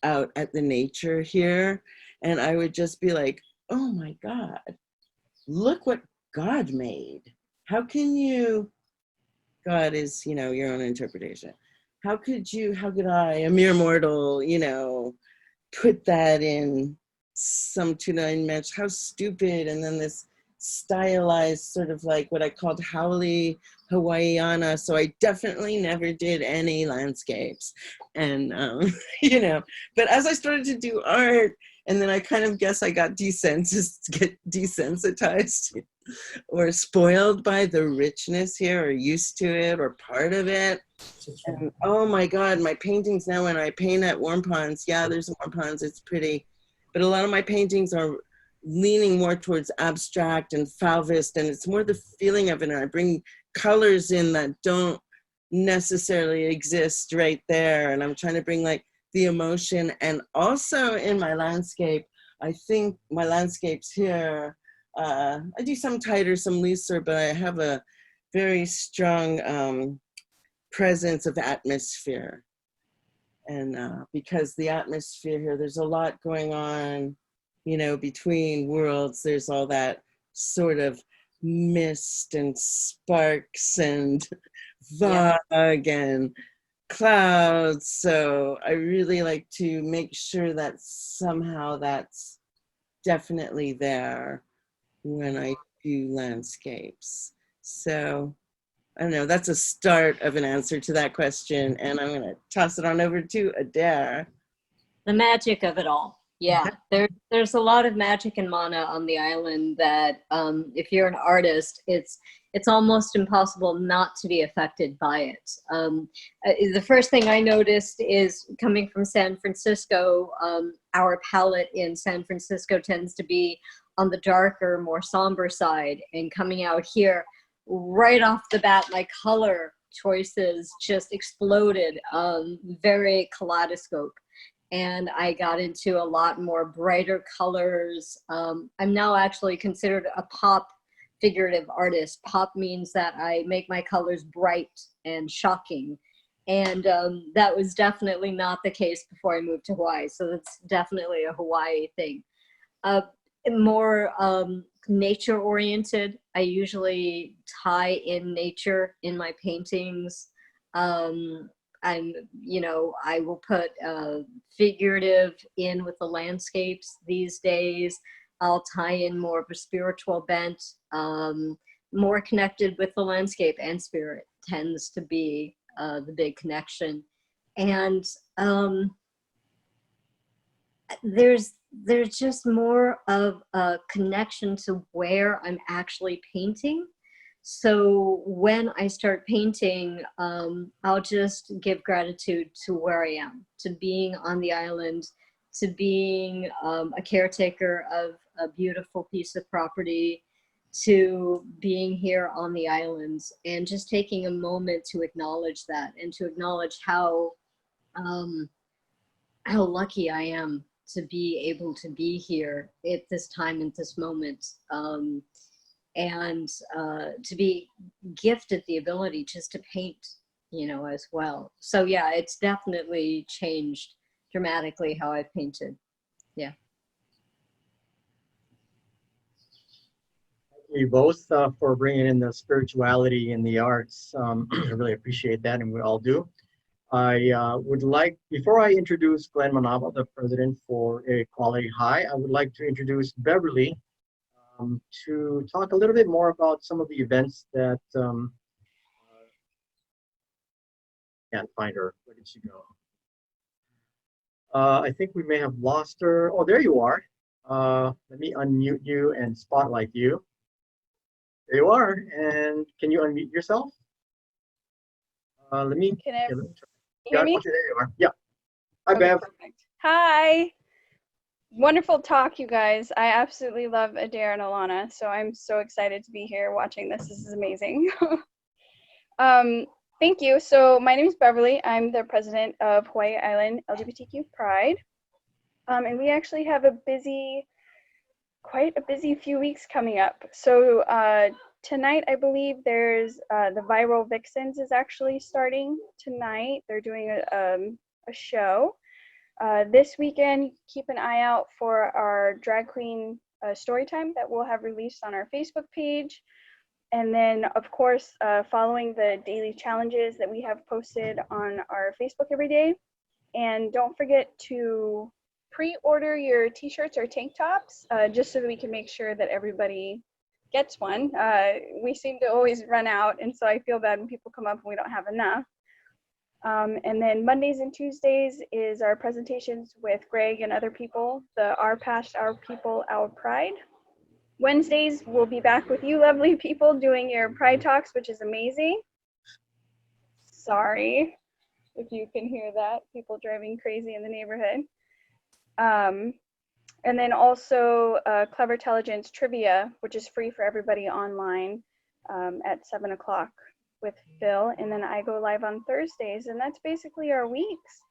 out at the nature here, and I would just be like, oh my God, look what God made. How can you, God is, your own interpretation. How could I, a mere mortal, put that in some 2-9 match, how stupid, and then this stylized sort of like what I called Howley Hawaiiana. So I definitely never did any landscapes. And, you know, but as I started to do art, and then I kind of guess I got desensitized or spoiled by the richness here, or used to it, or part of it. And oh my God, my paintings now, when I paint at Warm Ponds, yeah, there's Warm Ponds, it's pretty, but a lot of my paintings are leaning more towards abstract and Fauvist, and it's more the feeling of it. And I bring colors in that don't necessarily exist right there. And I'm trying to bring like the emotion. And also in my landscape, I think my landscapes here, I do some tighter, some looser, but I have a very strong presence of atmosphere. And because the atmosphere here, there's a lot going on, you know, between worlds. There's all that sort of mist and sparks and fog and clouds. So I really like to make sure that somehow that's definitely there when I do landscapes. So I don't know, that's a start of an answer to that question. And I'm gonna toss it on over to Adare.
The magic of it all. Yeah, there's a lot of magic in mana on the island that if you're an artist, it's almost impossible not to be affected by it. The first thing I noticed is coming from San Francisco, our palette in San Francisco tends to be on the darker, more somber side, and coming out here, right off the bat, my color choices just exploded, very kaleidoscope. And I got into a lot more brighter colors. I'm now actually considered a pop figurative artist. Pop means that I make my colors bright and shocking. And that was definitely not the case before I moved to Hawaii. So that's definitely a Hawaii thing. More nature oriented. I usually tie in nature in my paintings. You know, I will put figurative in with the landscapes these days. I'll tie in more of a spiritual bent, more connected with the landscape, and spirit tends to be the big connection. And there's just more of a connection to where I'm actually painting. So when I start painting, I'll just give gratitude to where I am, to being on the island, to being a caretaker of a beautiful piece of property, to being here on the islands, and just taking a moment to acknowledge that, and to acknowledge how lucky I am to be able to be here at this time, at this moment. And to be gifted the ability just to paint, you know, as well. So yeah, it's definitely changed dramatically how I've painted. Yeah.
Thank you both for bringing in the spirituality in the arts. I really appreciate that, and we all do. I would like, before I introduce Glenn Manaba, the president for Equality High, I would like to introduce Beverly to talk a little bit more about some of the events that can't find her. Where did she go? I think we may have lost her. Oh, there you are. Let me unmute you and spotlight you. There you are. And can you unmute yourself? Let me.
Can I
yeah, let me try.
hear me?
Okay, there you are. Yeah. Hi,
Okay,
Bev.
perfect. Hi. Wonderful talk, you guys. I absolutely love Adare and Ilana, so I'm so excited to be here watching this. This is amazing. Thank you. So my name is Beverly. I'm the president of Hawaii Island LGBTQ Pride. And we actually have quite a busy few weeks coming up. So tonight, I believe there's the Viral Vixens is actually starting tonight. They're doing a show. This weekend, keep an eye out for our drag queen story time that we'll have released on our Facebook page. And then, of course, following the daily challenges that we have posted on our Facebook every day. And don't forget to pre-order your t-shirts or tank tops, just so that we can make sure that everybody gets one. We seem to always run out, and so I feel bad when people come up and we don't have enough. And then Mondays and Tuesdays is our presentations with Greg and other people, the Our Past, Our People, Our Pride. Wednesdays, we'll be back with you lovely people doing your Pride Talks, which is amazing. Sorry if you can hear that, people driving crazy in the neighborhood. And then also Clever Intelligence Trivia, which is free for everybody online at 7 o'clock with Phil. And then I go live on Thursdays, and that's basically our weeks.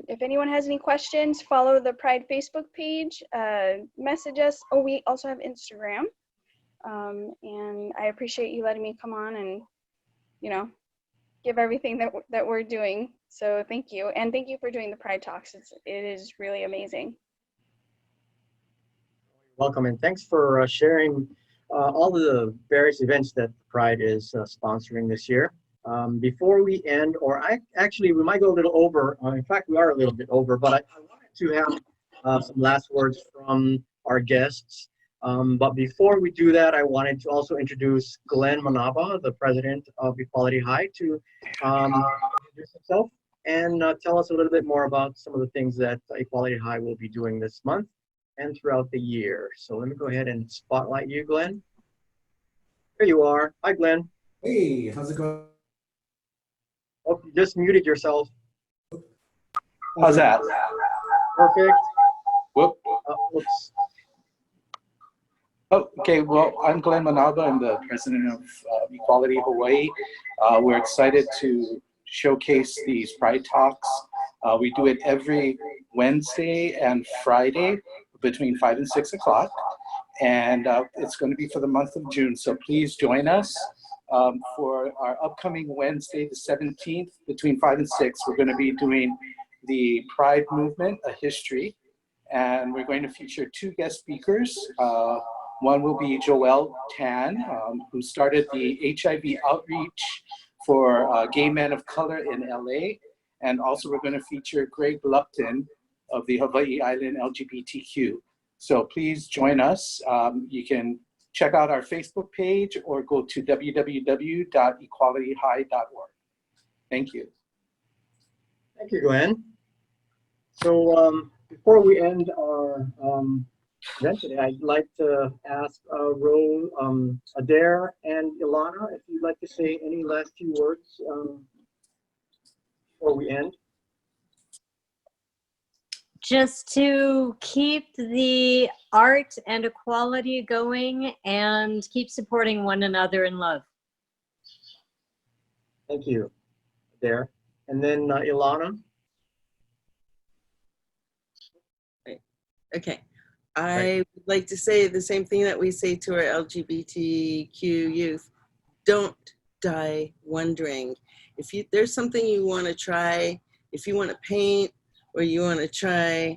If anyone has any questions, follow the Pride Facebook page, message us. Oh, we also have Instagram. And I appreciate you letting me come on and, you know, give everything that we're doing. So thank you. And thank you for doing the Pride Talks. It is really amazing.
Welcome, and thanks for sharing all the various events that Pride is sponsoring this year. Before we end, or actually we might go a little over, in fact we are a little bit over, but I wanted to have some last words from our guests. But before we do that, I wanted to also introduce Glenn Manaba, the president of Equality High, to introduce himself and tell us a little bit more about some of the things that Equality High will be doing this month and throughout the year. So let me go ahead and spotlight you, Glenn. There you are. Hi, Glenn.
Hey, how's it going?
Oh, you just muted yourself.
How's that?
Perfect.
Whoop.
Whoops.
Oh, okay. Well, I'm Glenn Manaba. I'm the president of Equality Hawaii. We're excited to showcase these Pride Talks. We do it every Wednesday and Friday between 5 and 6 o'clock. And it's going to be for the month of June. So please join us for our upcoming Wednesday, the 17th, between 5 and 6. We're going to be doing the Pride Movement, a history. And we're going to feature two guest speakers. One will be Joelle Tan, who started the HIV outreach for gay men of color in LA. And also we're going to feature Greg Lupton of the Hawaii Island LGBTQ. So please join us. You can check out our Facebook page or go to www.equalityhigh.org. Thank you.
Thank you, Glenn. So before we end our event today, I'd like to ask Rose, Adare, and Ilana if you'd like to say any last few words before we end.
Just to keep the art and equality going and keep supporting one another in love.
Thank you, Adare. And then Ilana.
Okay. I would like to say the same thing that we say to our LGBTQ youth. Don't die wondering. If there's something you want to try, if you want to paint, or you want to try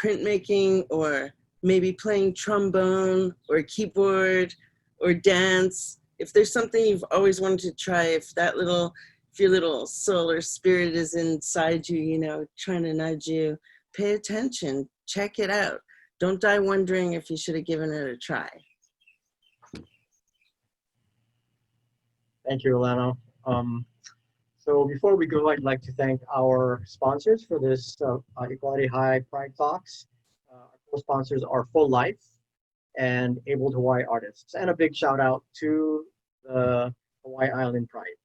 printmaking, or maybe playing trombone or keyboard or dance, if there's something you've always wanted to try, if your little soul or spirit is inside you, you know, trying to nudge you, pay attention, check it out. Don't die wondering if you should have given it a try.
Thank you, Ilana. So before we go, I'd like to thank our sponsors for this Equality High Pride Talks. Our co-sponsors are Full Life and Able to Hawaii Artists. And a big shout out to the Hawaii Island Pride.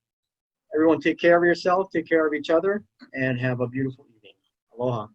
Everyone take care of yourself, take care of each other, and have a beautiful evening. Aloha.